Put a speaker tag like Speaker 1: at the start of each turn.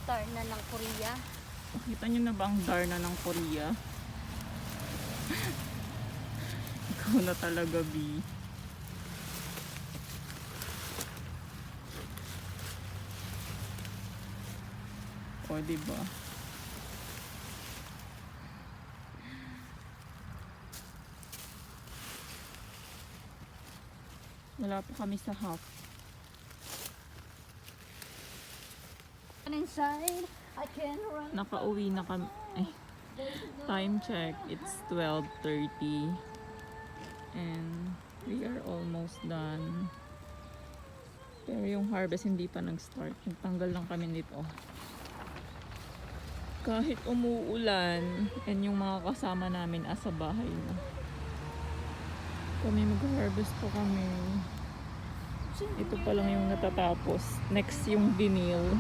Speaker 1: Darna ng Korea.
Speaker 2: Nakita nyo na ba ang Darna ng Korea? Ikaw na talaga, B. O, diba? Wala pa kami sa half.
Speaker 1: Inside, I can run.
Speaker 2: Nakauwi na kami. Ay, time check. It's 12:30. And we are almost done. Pero yung harvest hindi pa nag-start. Nagtanggal lang kami nito. Kahit umuulan, and yung mga kasama namin asa bahay na. Kami mag-harvest po kami. Ito pa lang yung natatapos. Next yung vinyl.